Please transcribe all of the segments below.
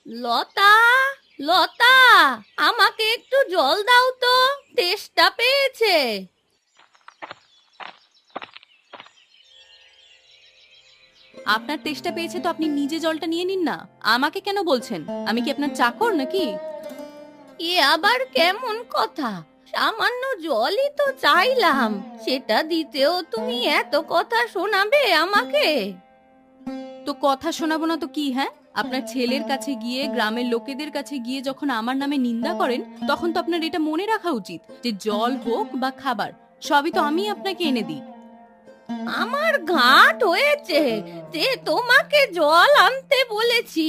লতা, লতা, আমাকে একটু জল দাও তো, তেষ্টা পেয়েছে। আপনার তেষ্টা পেয়েছে তো আপনি নিজে জলটা নিয়ে নিন না, আমাকে কেন বলছেন? আমি কি আপনার চাকর নাকি? এ আবার কেমন কথা? সামান্য জলই তো চাইলাম, সেটা দিতেও তুমি এত কথা শোনাবে আমাকে? তো কথা শোনাবো না তো কি? হ্যাঁ, আপনার ছেলের কাছে গিয়ে, গ্রামের লোকেদের কাছে গিয়ে যখন আমার নামে নিন্দা করেন, তখন তো আপনার এটা মনে রাখা উচিত যে জল হোক বা খাবার, সবই তো আমি আপনাকে এনে দিই। আমার ঘাট হয়েছে যে তোমাকে জল আনতে বলেছি।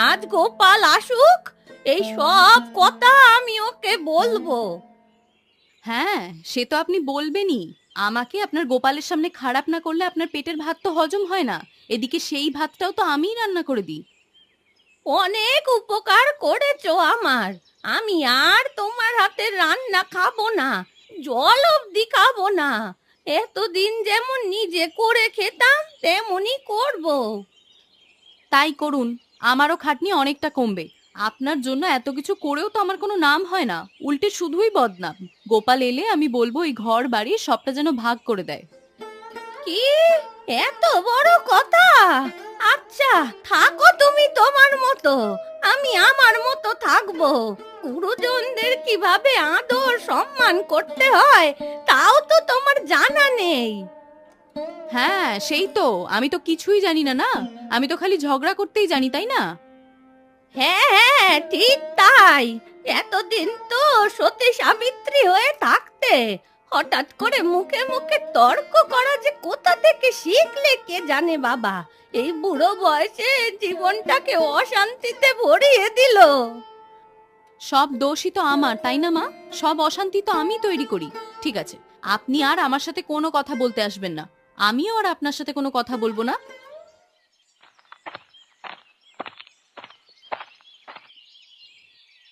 আজ গোপাল আসুক, এই সব কথা আমি ওকে বলবো। হ্যাঁ, সে তো আপনি বলবেনই। আমাকে আপনার গোপালের সামনে খারাপ না করলে আপনার পেটের ভাত তো হজম হয় না। এদিকে সেই ভাতটাও তো আমিই রান্না করে দিই। অনেক উপকার করেছো আমার। আমি আর তোমার হাতের রান্না খাবো না, জল অবধি খাবো না। এতদিন যেমন নিজে করে খেতাম তেমনই করবো। তাই করুন, আমারও খাটনি অনেকটা কমবে। আপনার জন্য এত কিছু করেও তো আমার কোনো নাম হয় না, উল্টে শুধুই বদনাম। গোপাল এলে আমি বলবো এই ঘর বাড়ি সবটা যেন ভাগ করে দেয়। কি, এত বড় কথা? আচ্ছা, থাকো তুমি তোমার মতো, আমি আমার মতো থাকবো। গুরুজনদের কিভাবে আদর সম্মান করতে হয় তাও তো তোমার জানা নেই। হ্যাঁ, সেই তো, আমি তো কিছুই জানি না। না, আমি তো খালি ঝগড়া করতেই জানি, তাই না? হ্যাঁ হ্যাঁ, ঠিক তাই। এতদিন তো সতী সাবিত্রী হয়ে থাকতে, হঠাৎ করে মুখে মুখে তর্ক করা যে কোথা থেকে শিখলে কে জানে বাবা। এই বুড়ো বয়সে জীবনটাকে অশান্তিতে ভরিয়ে দিল। সব দোষই তো আমার, তাই না মা? সব অশান্তি তো আমি তৈরি করি। ঠিক আছে, আপনি আর আমার সাথে কোনো কথা বলতে আসবেন না, আমিও আর আপনার সাথে কোনো কথা বলবো না।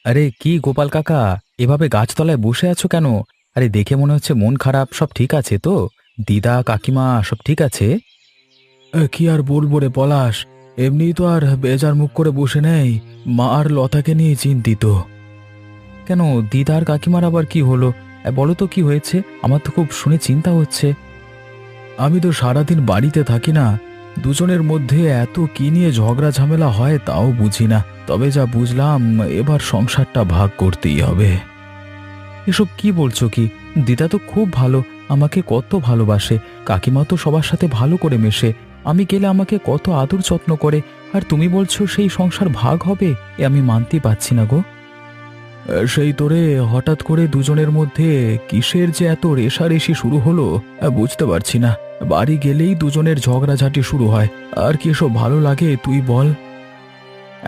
আরে কি গোপাল কাকা, এভাবে গাছতলায় বসে আছো কেন? আরে দেখে মনে হচ্ছে মন খারাপ। সব ঠিক আছে তো? দিদা কাকিমা সব ঠিক আছে? কি আর বলবো রে পলাশ, এমনি তো আর বেজার মুখ করে বসে নেই। মা আর লতাকে নিয়ে চিন্তিত। কেন, দিদা আর কাকিমার আবার কি হলো? বলো তো কি হয়েছে? আমার তো খুব শুনে চিন্তা হচ্ছে। আমি তো সারাদিন বাড়িতে থাকি না, দুজনের মধ্যে এত কি নিয়ে ঝগড়া ঝামেলা হয় তাও বুঝি না। তবে যা বুঝলাম, এবার সংসারটা ভাগ করতেই হবে। এসব কি বলছো কি? দিদা তো খুব ভালো, আমাকে কত ভালোবাসে। কাকিমা তো সবার সাথে ভালো করে মেশে, আমি গেলে আমাকে কত আদর যত্ন করে। আর তুমি বলছো সেই সংসার ভাগ হবে? এ আমি মানতেই পারছি না গো। সেই তোরে হঠাৎ করে দুজনের মধ্যে কিসের যে এত রেষারেষি শুরু হলো, বুঝতে পারছি না। বাড়ি গেলেই দুজনের ঝগড়াঝাটি শুরু হয়। আর কি এসব ভালো লাগে তুই বল?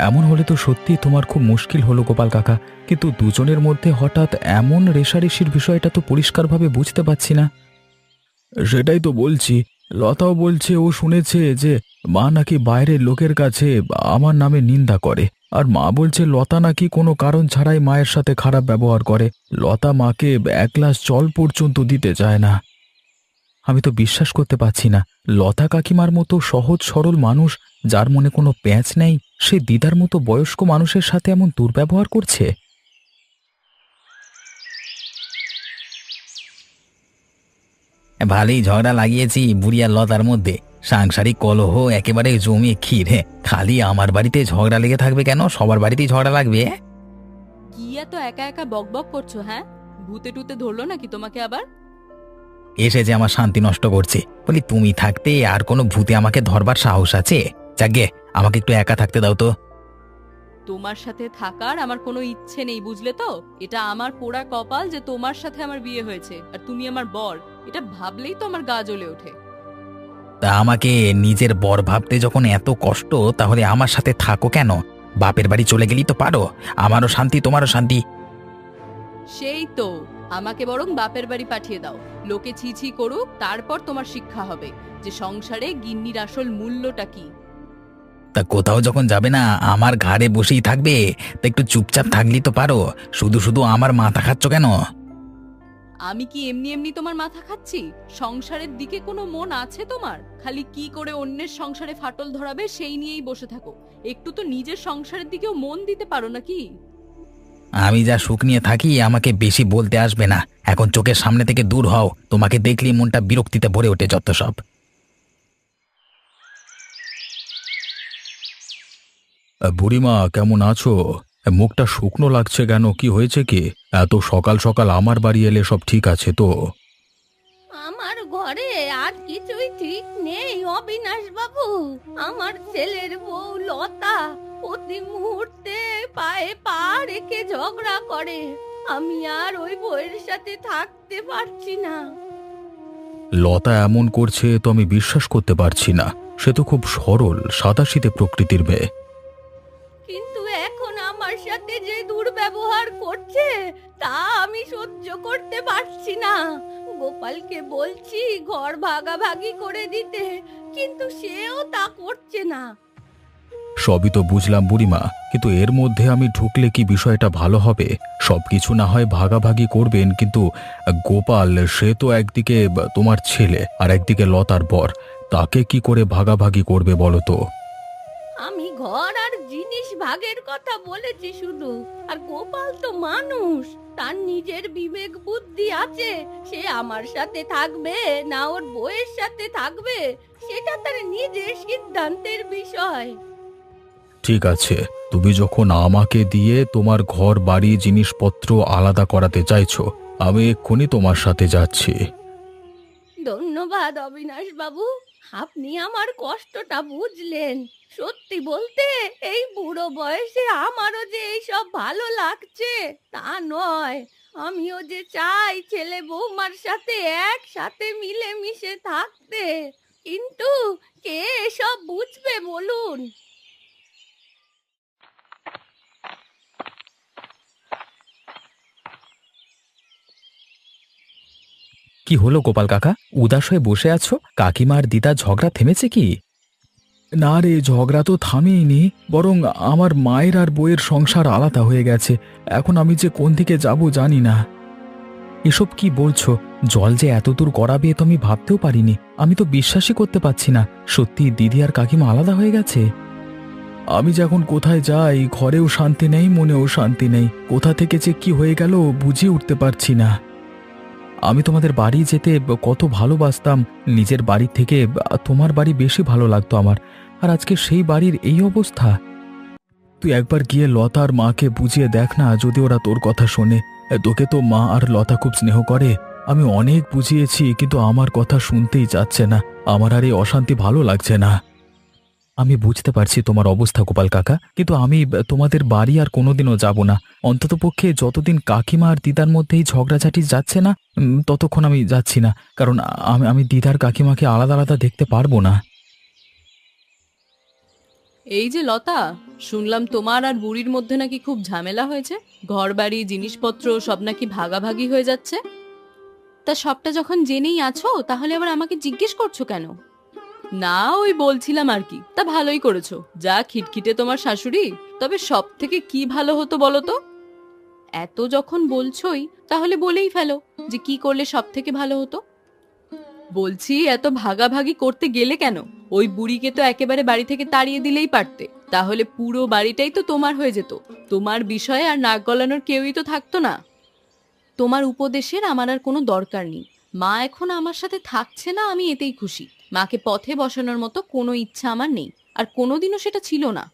এমন হলে তো সত্যি তোমার খুব মুশকিল হলো গোপাল কাকা। কিন্তু দুজনের মধ্যে হঠাৎ এমন রেষারেষির বিষয়টা তো পরিষ্কারভাবে বুঝতে পারছি না। সেটাই তো বলছি। লতাও বলছে ও শুনেছে যে মা নাকি বাইরের লোকের কাছে আমার নামে নিন্দা করে। আর মা বলছে লতা নাকি কোনো কারণ ছাড়াই মায়ের সাথে খারাপ ব্যবহার করে। লতা মাকে এক গ্লাস জল পর্যন্ত দিতে চায় না। আমি তো বিশ্বাস করতে পারছি না, লতা কাকিমার মতো সহজ সরল মানুষ, যার মনে কোনো প্যাঁচ নেই, সে দিদার মতো বয়স্ক মানুষের সাথে এমন দুর্ব্যবহার করছে। ভালোই ঝগড়া লাগিয়েছি বুড়িয়ার লতার মধ্যে। সাংসারিক কলহ একেবারে জমিয়ে ক্ষীর। খালি আমার বাড়িতে ঝগড়া লেগে থাকবে কেন? সবার বাড়িতেই ঝগড়া লাগবে। কি এত একা একা বক বক করছো? হ্যাঁ, ভূতে টুতে ধরলো নাকি তোমাকে আবার? এসে যে আমার শান্তি নষ্ট করছে। বলি তুমি থাকতে আর কোনো ভূতে আমাকে ধরবার সাহস আছে? যাকে আমাকে একটু একা থাকতে দাও তো। তোমার সাথে থাকার আমার কোনো ইচ্ছে নেই, বুঝলে তো? এটা আমার পোড়া কপাল যে তোমার সাথে আমার বিয়ে হয়েছে আর তুমি আমার বর। এটা ভাবলেই তো আমার গা জ্বলে ওঠে। তা আমাকে নিজের বর ভাবতে যখন এত কষ্ট, তাহলে আমার সাথে থাকো কেন? বাপের বাড়ি চলে গেলেই তো পারো। আমারও শান্তি, তোমারও শান্তি। সেই তো, আমাকে বরং বাপের বাড়ি পাঠিয়ে দাও। লোকে ছি ছি করুক, তারপর তোমার শিক্ষা হবে যে সংসারে গিন্নির আসল মূল্যটা কি। তা কোথাও যখন যাবে না, আমার ঘাড়ে বসেই থাকবে। তা একটু চুপচাপ থাকলেই তো পারো। শুধু শুধু আমার মাথা খাচ্ছ কেন? আমি কি এমনি এমনি তোমার মাথা খাচ্ছি? সংসারের দিকে কোনো মন আছে তোমার? খালি কি করে অন্যের সংসারে ফাটল ধরাবে সেই নিয়েই বসে থাকো। একটু তো নিজের সংসারের দিকেও মন দিতে পারো নাকি? আমি যা সুখ নিয়ে থাকি আমাকে বেশি বলতে আসবে না। এখন চোখের সামনে থেকে দূর হও, তোমাকে দেখলেই মনটা বিরক্তিতে ভরে ওঠে যত সব। বুড়িমা কেমন আছো? মুখটা শুকনো লাগছে কেন? কি হয়েছে কি? এত সকাল সকাল আমার বাড়ি এলে সব ঠিক আছে তো? আমার ঘরে আর কিছুই ঠিক নেই অবিনাশ বাবু। আমার ছেলের বউ লতা প্রতি মুহূর্তে পায়ে পা রেখে ঝগড়া করে। আমি আর ওই বউয়ের সাথে থাকতে পারছি না। লতা এমন করছে তো আমি বিশ্বাস করতে পারছি না। সে তো খুব সরল সাদাসিধে প্রকৃতির মেয়ে। কিন্তু এখন আমার সাথে যে দুর্ব্যবহার করছে তা আমি সহ্য করতে পারছি না। গোপালকে বলছি ঘর ভাগাভাগি করে দিতে, কিন্তু সেও তা করছে না। সবই তো বুঝলাম বুড়িমা, কিন্তু এর মধ্যে আমি ঢুকলে কি বিষয়টা ভালো হবে? সবকিছু না হয় ভাগাভাগি করবেন, কিন্তু গোপাল সে তো একদিকে তোমার ছেলে আর একদিকে লতার বর, তাকে কি করে ভাগাভাগি করবে বলো তো? আমি ঘর আর জিনিস ভাগের কথা বলেছি শুধু। আর গোপাল তো মানুষ, তার নিজের বিবেক বুদ্ধি আছে। সে আমার সাথে থাকবে না ওর বউয়ের সাথে থাকবে সেটা তার নিজের সিদ্ধান্তের বিষয়। ঠিক আছে, তুমি যখন আমাকে দিয়ে তোমার ঘর বাড়ি জিনিসপত্র আলাদা করাতে চাইছো, আমি এক্ষুনি তোমার সাথে যাচ্ছি। ধন্যবাদ অবিনাশ বাবু, আপনি আমার কষ্টটা বুঝলেন। সত্যি বলতে এই বুড়ো বয়সে আমারও যে এইসব ভালো লাগছে তা নয়। আমিও যে চাই ছেলে বৌমার সাথে একসাথে মিলেমিশে থাকতে, কিন্তু কে এসব বুঝবে বলুন? কি হলো গোপাল কাকা, উদাস হয়ে বসে আছো? কাকিমা আর দিদা ঝগড়া থেমেছে কি? না রে, ঝগড়া তো থামেইনি, বরং আমার মায়ের আর বইয়ের সংসার আলাদা হয়ে গেছে। এখন আমি যে কোন দিকে যাব জানি না। এসব কি বলছো? জল যে এত দূর গড়াবে তো আমি ভাবতেও পারিনি। আমি তো বিশ্বাসই করতে পারছি না, সত্যি দিদি আর কাকিমা আলাদা হয়ে গেছে। আমি যখন কোথায় যাই ঘরেও শান্তি নেই, মনেও শান্তি নেই। কোথা থেকে যে কি হয়ে গেল বুঝিয়ে উঠতে পারছি না। আমি তোমাদের বাড়ি যেতে কত ভালোবাসতাম, নিজের বাড়ি থেকে তোমার বাড়ি বেশি ভালো লাগতো আমার। আর আজকে সেই বাড়ির এই অবস্থা। তুই একবার গিয়ে লতা আর মাকে বুঝিয়ে দেখ না, যদি ওরা তোর কথা শোনে। তোকে তো মা আর লতা খুব স্নেহ করে। আমি অনেক বুঝিয়েছি, কিন্তু আমার কথা শুনতেই যাচ্ছে না। আমার আর এই অশান্তি ভালো লাগছে না। আমি বুঝতে পারছি তোমার অবস্থা গোপাল কাকা, কিন্তু আমি তোমাদের বাড়ি আর কোনোদিনও যাব না। অন্ততপক্ষে যতদিন কাকিমা আর দিদার মধ্যেই ঝগড়াঝাটি যাচ্ছে না, ততক্ষণ আমি যাচ্ছি না। কারণ আমি দিদার কাকিমাকে আলাদা আলাদা দেখতে পারবো না। এই যে লতা, শুনলাম তোমার আর বুড়ির মধ্যে নাকি খুব ঝামেলা হয়েছে। ঘর বাড়ি জিনিসপত্র সব নাকি ভাগাভাগি হয়ে যাচ্ছে। তা সবটা যখন জেনেই আছো তাহলে আবার আমাকে জিজ্ঞেস করছো কেন? না, ওই বলছিলাম আর কি। তা ভালোই করেছো, যা খিটখিটে তোমার শাশুড়ি। তবে সব থেকে কি ভালো হতো বলো তো? এত যখন বলছোই তাহলে বলেই ফেলো যে কি করলে সব থেকে ভালো হতো। বলছি, এত ভাগাভাগি করতে গেলে কেন? ওই বুড়িকে তো একেবারে বাড়ি থেকে তাড়িয়ে দিলেই পারতে, তাহলে পুরো বাড়িটাই তো তোমার হয়ে যেত। তোমার বিষয়ে আর নাক গলানোর কেউই তো থাকতো না। তোমার উপদেশের আমার আর কোনো দরকার নেই। মা এখন আমার সাথে থাকছে না, আমি এতেই খুশি। মাকে পথে বসানোর মতো কোনো ইচ্ছা আমার নেই, আর কোনোদিনও সেটা ছিল না।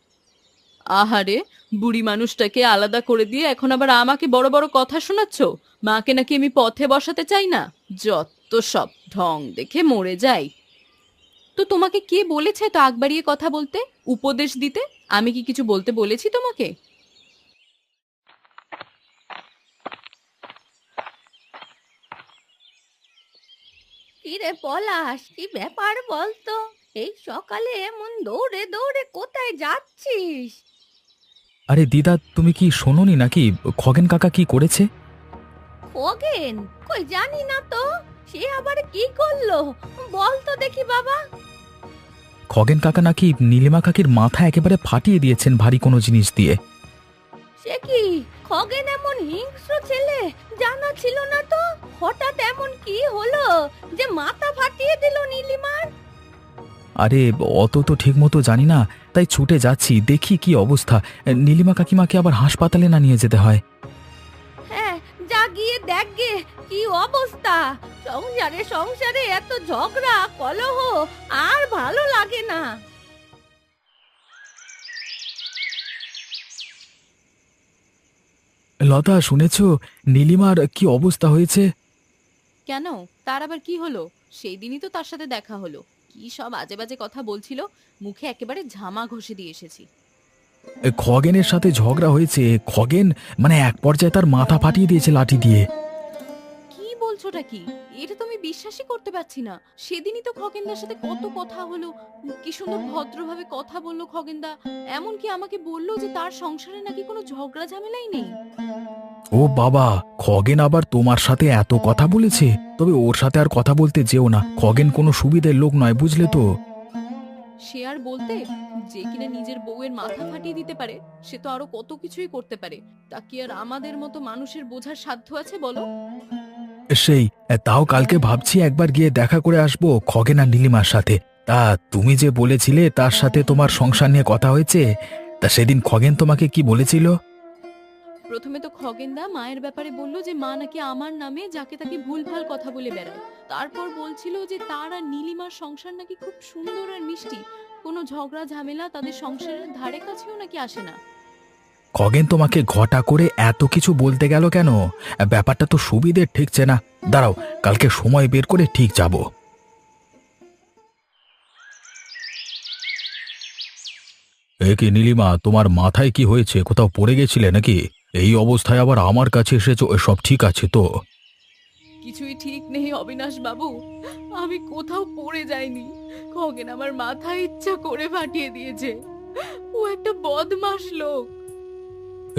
আহারে, বুড়ি মানুষটাকে আলাদা করে দিয়ে এখন আবার আমাকে বড় বড় কথা শোনাচ্ছ। মাকে নাকি আমি পথে বসাতে চাই না? যত সব, ঢং দেখে মরে যাই। তো তোমাকে কে বলেছে তো আগ বাড়িয়ে কথা বলতে, উপদেশ দিতে? আমি কি কিছু বলতে বলেছি তোমাকে? কিরে পলাশ, কি ব্যাপার বলতো? এই সকালে এমন দৌড়ে দৌড়ে কোথায় যাচ্ছিস? আরে দিদা, তুমি কি শোনোনি নাকি খগেন কাকা কি করেছে? খগেন? কই জানি না তো। সে আবার কি করলো বল তো দেখি বাবা। খগেন কাকা নাকি নীলিমা কাকির মাথা একেবারে ফাটিয়ে দিয়েছেন ভারী কোনো জিনিস দিয়ে। সে কি, খগেন এমন হিংস্র ছেলে জানা ছিল না তো। হঠাৎ এমন কি হলো যে মাথা ফাটিয়ে দিল নীলিমার? আরে অত তো ঠিক মতো জানি না, তাই ছুটে যাচ্ছি, দেখি কি অবস্থা। নীলিমা কাকিমাকে আবার হাসপাতালে না নিয়ে যেতে হয়। হ্যাঁ, যা গিয়ে দেখ গে কি অবস্থা। সংসারে সংসারে এত ঝগড়া কলহ আর ভালো লাগে না। লতা, শুনেছ নীলিমার কি অবস্থা হয়েছে? কেন, তার আবার কি হলো? সেই দিনই তো তার সাথে দেখা হলো। কি সব আজে বাজে কথা বলছিল, মুখে একেবারে ঝামা ঘষে দিয়ে এসেছি। খগেনের সাথে ঝগড়া হয়েছে। খগেন মানে এক পর্যায়ে তার মাথা ফাটিয়ে দিয়েছে লাঠি দিয়ে। কি বলছোটা কি? এটা তো আমি বিশ্বাসই করতে পারছি না। সেদিনই তো খগেনদার সাথে কত কথা হলো, কি সুন্দর ভদ্রভাবে কথা বললো খগেনদা। এমনকি আমাকে বললো যে তার সংসারে নাকি কোনো ঝগড়া ঝামেলাই নেই। ও বাবা, খগেন আবার তোমার সাথে এত কথা বলেছে? তবে ওর সাথে আর কথা বলতে যেও না, খগেন কোনো সুবিধের লোক নয়, বুঝলে তো। সে আর বলতে, যে কিনা নিজের বউয়ের মাথা ফাটিয়ে দিতে পারে সে তো আরো কত কিছুই করতে পারে। তা কি আর আমাদের মতো মানুষের বোঝার সাধ্য আছে বলো? সেই তাও কালকে ভাবছি একবার গিয়ে দেখা করে আসবো খগেন আর নীলিমার সাথে। তা তুমি যে বলেছিলে তার সাথে তোমার সংসার নিয়ে কথা হয়েছে, তা সেদিন খগেন তোমাকে কি বলেছিল? প্রথমে তো খগেনদা মায়ের ব্যাপারে বললো যে মা নাকি আমার নামে যাকে তাকে ভুলভাল কথা বলে বেড়ায়। তারপর বলছিল যে তার আর নীলিমার সংসার নাকি খুব সুন্দর আর মিষ্টি, কোনো ঝগড়া ঝামেলা তাদের সংসারের ধারে কাছেও নাকি আসে না। খগেন তোমাকে ঘটা করে এত কিছু বলতে গেল কেন? ব্যাপারটা তো সুবিধের ঠেকছে না। দাঁড়াও, কালকে সময় বের করে ঠিক যাব। এ কি নীলিমা, তোমার মাথায় কি হয়েছে? কোথাও পড়ে গেছিলে নাকি? এই অবস্থায় আবার আমার কাছে এসেছো, সব ঠিক আছে তো? কিছুই ঠিক নেই অবিনাশ বাবু, আমি কোথাও পড়ে যাইনি। খগেন আমার মাথায় ইচ্ছা করে ফাটিয়ে দিয়েছে। ও একটা বদমাশ লোক।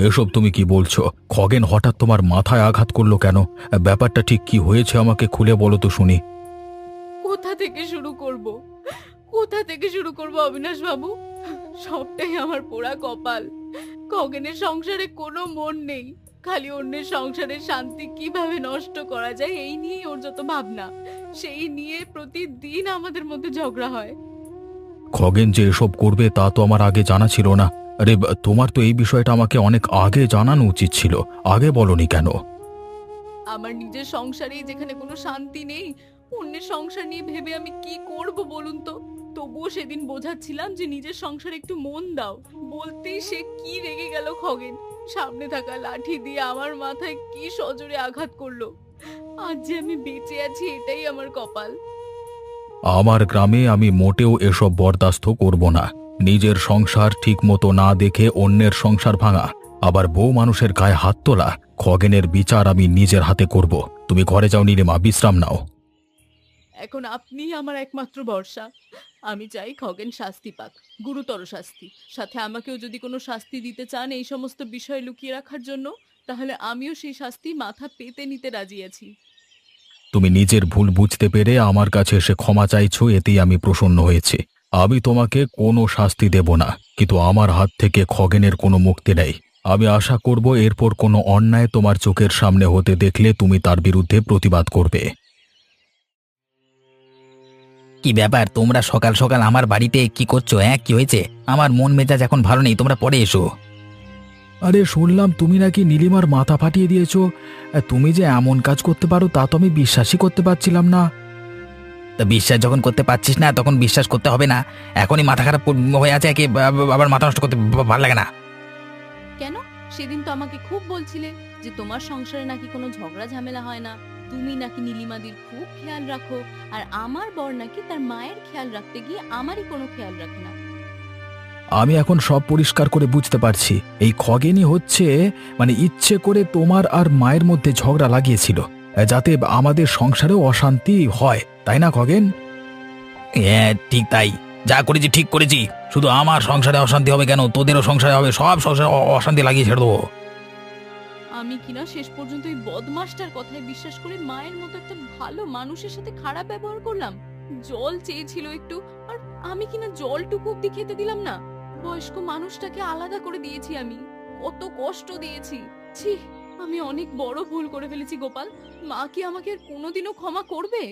এসব তুমি কি বলছো? খগেন হঠাৎ তোমার মাথায় আঘাত করলো কেন? ব্যাপারটা ঠিক কি হয়েছে আমাকে খুলে বলো তো শুনি। কোথা থেকে শুরু করব, কোথা থেকে শুরু করব অবিনাশ বাবু? সবটাই আমার পোড়া কপাল। খগেনের সংসারে কোনো মন নেই, খালি অন্যের সংসারের শান্তি কিভাবে নষ্ট করা যায় এই নিয়েই ওর যত ভাবনা। সেই নিয়ে প্রতিদিন আমাদের মধ্যে ঝগড়া হয়। খগেন যে এসব করবে তা তো আমার আগে জানা ছিল না। আরে তোমার তো এই বিষয়টা আমাকে অনেক আগে জানানো উচিত ছিল, আগে বলনি কেন? আমার নিজের সংসারেই যেখানে কোনো শান্তি নেই, অন্যের সংসার নিয়ে ভেবে আমি কি করব বলুন তো? তবুও সেদিন বোঝাচ্ছিলাম যে নিজের সংসারে একটু মন দাও, বলতেই সে কি রেগে গেল খগেন। সামনে থাকা লাঠি দিয়ে আমার মাথায় কি সজোরে আঘাত করলো। আজ যে আমি বেঁচে আছি এটাই আমার কপাল। আমার গ্রামে আমি মোটেও এসব বরদাস্ত করব না। নিজের সংসার ঠিক মতো না দেখে অন্যের সংসার ভাঙা, আবার বউ মানুষের গায়ে হাত তোলা, খগেনের বিচার আমি নিজের হাতে করব। তুমি ঘরে যাও নীলিমা, বিশ্রাম নাও। এখন আপনিই আমার একমাত্র ভরসা। আমি চাই খগেন শাস্তি পাক, গুরুতর শাস্তি। সাথে আমাকেও যদি কোনো শাস্তি দিতে চান এই সমস্ত বিষয় লুকিয়ে রাখার জন্য, তাহলে আমিও সেই শাস্তি মাথা পেতে নিতে রাজি আছি। তুমি নিজের ভুল বুঝতে পেরে আমার কাছে এসে ক্ষমা চাইছো, এতেই আমি প্রসন্ন হয়েছি। আমি তোমাকে কোনো শাস্তি দেব না, কিন্তু আমার হাত থেকে খগেনের কোনো মুক্তি নেই। আমি আশা করব এরপর কোনো অন্যায় তোমার চোখের সামনে হতে দেখলে তুমি তার বিরুদ্ধে প্রতিবাদ করবে। কি ব্যাপার, তোমরা সকাল সকাল আমার বাড়িতে কি করছো? কি হয়েছে? আমার মন মেজাজ এখন ভালো নেই, তোমরা পরে এসো। আরে শুনলাম তুমি নাকি নীলিমার মাথা ফাটিয়ে দিয়েছো। তুমি যে এমন কাজ করতে পারো তা তো আমি বিশ্বাসই করতে পারছিলাম না। তা বিশ্বাস যখন করতে পারছিস না তখন বিশ্বাস করতে হবে না? এখনই মাথা খারাপ হয়ে আছে, আবার মাথা নষ্ট করতে ভালো লাগে না। কেন? সেদিন তো আমাকে খুব বলছিলে যে তোমার সংসারে নাকি কোনো ঝগড়া ঝামেলা হয় না, তুমি নাকি নীলিমাদির খুব খেয়াল রাখো, আর আমার বর নাকি তার মায়ের খেয়াল রাখতে গিয়ে আমারই কোনো খেয়াল রাখে না। আমি এখন সব পরিষ্কার করে বুঝতে পারছি, এই খগেনই হচ্ছে মানে ইচ্ছে করে তোমার আর মায়ের মধ্যে ঝগড়া লাগিয়েছিল, যাতে আমাদের সংসারেও অশান্তি হয়, তাই না খগেন? হ্যাঁ ঠিক তাই, যা করেছি ঠিক করেছি। শুধু আমার সংসারে অশান্তি হবে কেন, তোদেরও সংসারে হবে। সব সংসারে অশান্তি লাগিয়ে ছেড়ে দেবো। আমি কিনা শেষ পর্যন্ত এই বদমাসটার কথায় বিশ্বাস করে মায়ের মতো একটা ভালো মানুষের সাথে খারাপ ব্যবহার করলাম। জল চেয়েছিল একটু, আর আমি কিনা জলটুকু অব্দি খেতে দিলাম না। বয়স্ক মানুষটাকে আলাদা করে দিয়েছি আমি, কত কষ্ট দিয়েছি। ছি, আমি অনেক বড় ভুল করে ফেলেছি গোপাল। মা কি আমাকে আর কোনোদিনও ক্ষমা করবে?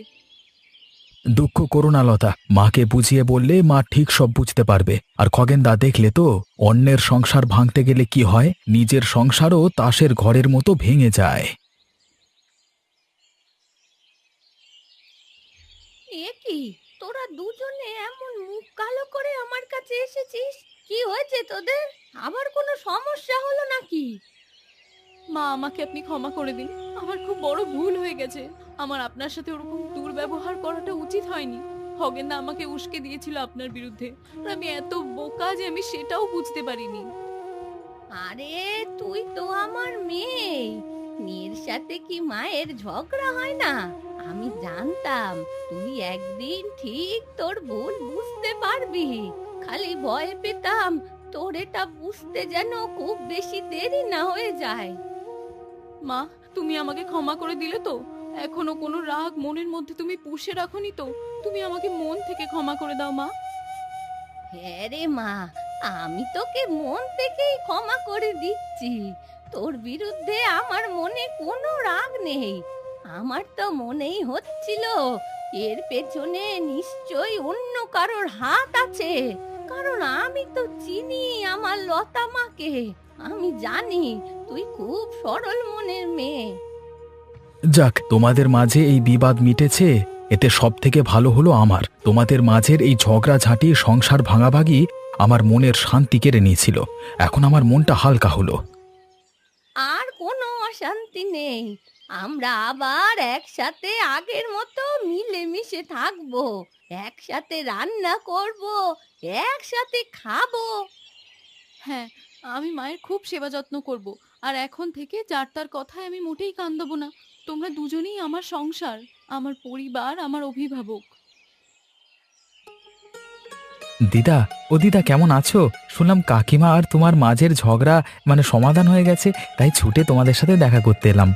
দুঃখ করো না লতা, মাকে বুঝিয়ে বললে মা ঠিক সব বুঝতে পারবে। আর খগেনদা, দেখলে তো অন্যের সংসার ভাঙতে গেলে কি হয়, নিজের সংসারও তাসের ঘরের মতো ভেঙে যায়। এ কি, তোরা দুজনে এমন মুখ কালো করে আমার কাছে এসেছিস? কি হয়েছে তোদের? আবার কোনো সমস্যা হলো নাকি? মা, আমাকে আপনি ক্ষমা করে দিন। আমার খুব বড় ভুল হয়ে গেছে। আমার আপনার সাথে ওরকম দুর্ব্যবহার করাটা উচিত হয়নি। খগেনদা আমাকে উস্কে দিয়েছিল আপনার বিরুদ্ধে, আর আমি এত বোকা যে আমি সেটাও বুঝতে পারিনি। আরে তুই তো আমার মেয়ে, মেয়ের সাথে কি মায়ের ঝগড়া হয় না? আমি জানতাম তুই একদিন ঠিক তোর ভুল বুঝতে পারবি। খালি ভয় পেতাম তোর এটা বুঝতে যেন খুব বেশি দেরি না হয়ে যায়। মা, তুমি আমাকে ক্ষমা করে দিলে তো? এখনো কোনো রাগ মনের মধ্যে তুমি পুষে রাখোনি তো? তুমি আমাকে মন থেকে ক্ষমা করে দাও মা। হ্যাঁ রে মা, আমি তোকে মন থেকেই ক্ষমা করে দিচ্ছি। তোর বিরুদ্ধে আমার মনে কোনো রাগ নেই। আমার তো মনেই হচ্ছিল এর পেছনে নিশ্চয়ই অন্য কারোর হাত আছে, কারণ আমি তো চিনি আমার লতা মাকে। আমি জানি তুই খুব সরল মনের মেয়ে। যাক, তোমাদের মাঝে এই বিবাদ মিটেছে, এতে সব থেকে ভালো হলো আমার। তোমাদের মাঝের এই ঝগড়াঝাঁটি, সংসার ভাঙাভাঙি আমার মনের শান্তি কেড়ে নিয়েছিল। এখন আমার মনটা হালকা হলো। আর কোনো অশান্তি নেই, আমরা আবার একসাথে আগের মতো মিলেমিশে থাকবো, একসাথে রান্না করব, একসাথে খাবো। হ্যাঁ, আমি মায়ের খুব সেবা যত্ন করব। আর এখন থেকে যার তার কথায় আমি মোটেই কান দেবো না। তোমরা দুজনেই আমার সংসার, আমার পরিবার, আমার অভিভাবক। দিদা, ও দিদা, কেমন আছো? শুনলাম কাকিমা আর তোমার মাঝের ঝগড়া সমাধান হয়ে গেছে, তাই ছুটে তোমাদের সাথে দেখা করতে এলাম।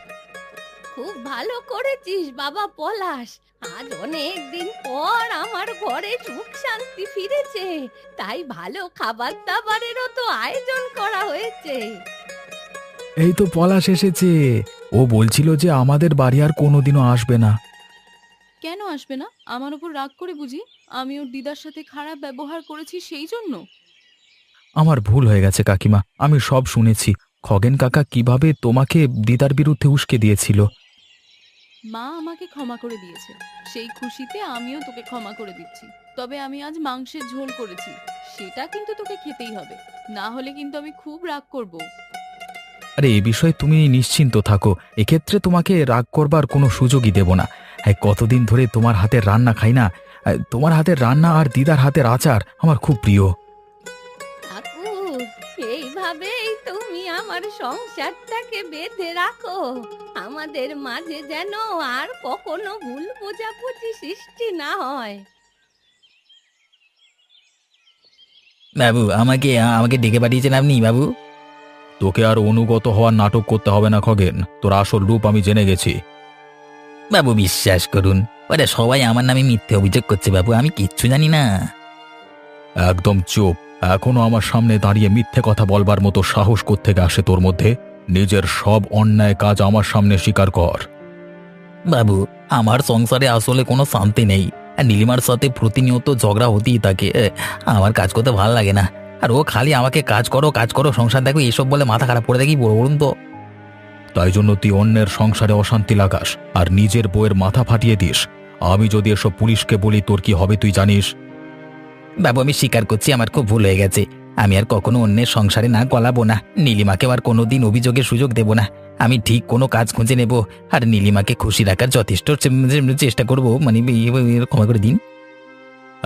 খুব ভালো করেছিস বাবা পলাশ, আজ অনেক দিন পর আমার ঘরে সুখ শান্তি ফিরেছে, তাই ভালো খাবার দাবারেরও তো আয়োজন করা হয়েছে। এই তো পলাশ এসেছে। ও বলছিল যে আমাদের বাড়ি আর কোনোদিনও আসবে না। কেন আসবে না? আমার উপর রাগ করে বুঝি আমি ওর দিদার সাথে খারাপ ব্যবহার করেছি সেই জন্য? আমার ভুল হয়ে গেছে কাকিমা, আমি সব শুনেছি। খগেন কাকা কিভাবে তোমাকে দিদার বিরুদ্ধে উস্কে দিয়েছিল। মা আমাকে ক্ষমা করে দিয়েছে, সেই খুশিতে আমিও তোকে ক্ষমা করে দিচ্ছি। তবে আমি আজ মাংসের ঝোল করেছি, সেটা কিন্তু তোকে খেতেই হবে, না হলে কিন্তু আমি খুব রাগ করব। আরে, এ বিষয়ে তুমি নিশ্চিন্ত থাকো, এক্ষেত্রে তোমাকে রাগ করবার কোনো সুযোগই দেব না। হ্যাঁ, কতদিন ধরে তোমার হাতের রান্না খাই না। তোমার হাতের রান্না আর দিদার হাতের আচার আমার খুব প্রিয়। ঠাকুর, এইভাবেই তুমি আমার সংসারটাকে বেঁধে রাখো, আমাদের মাঝে যেন আর কখনো ভুল বোঝাবুঝি সৃষ্টি না হয়। বাবু, আমাকে আমাকে ডেকে পাঠিয়েছেন আপনি বাবু? তোকে আর অনুগত হওয়ার নাটক করতে হবে না খগেন, তোর আসল রূপ আমি জেনে গেছি। বাবু, বিশ্বাস করুন, ওরা সবাই আমার নামে মিথ্যে অভিযোগ করছে বাবু, আমি কিচ্ছু জানি না। একদম চুপ। এখনো আমার সামনে দাঁড়িয়ে মিথ্যে কথা বলবার মতো সাহস কোত্থেকে আসে তোর মধ্যে? নিজের সব অন্যায় কাজ আমার সামনে স্বীকার কর। বাবু, আমার সংসারে আসলে কোনো শান্তি নেই, আর নীলিমার সাথে প্রতিনিয়ত ঝগড়া হতেই থাকে। আমার কাজ করতে ভালো লাগে না, আর ও খালি আমাকে কাজ করো সংসার দেখো এসব বলে মাথা খারাপ করে দেখি বড় বলুন তো। তাই জন্য তুই অন্যের সংসারে অশান্তি লাগাস আর নিজের বউয়ের মাথা ফাটিয়ে দিস। আমি যদি এসব পুলিশকে বলি তোর কি হবে তুই জানিস। বাবু, আমি স্বীকার করছি আমার খুব ভুল হয়ে গেছে। আমি আর কখনো অন্যের সংসারে না গলাবো না, নীলিমাকে আর কোনোদিন অভিযোগের সুযোগ দেব না। আমি ঠিক কোনো কাজ খুঁজে নেব, আর নীলিমাকে খুশি রাখার যথেষ্ট চেষ্টা করবো। ক্ষমা করে দিন।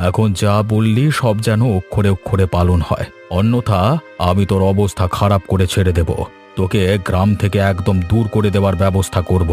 এখন যা বললি সব যেন অক্ষরে অক্ষরে পালন হয়, অন্যথা আমি তোর অবস্থা খারাপ করে ছেড়ে দেব। তোকে গ্রাম থেকে একদম দূর করে দেওয়ার ব্যবস্থা করব।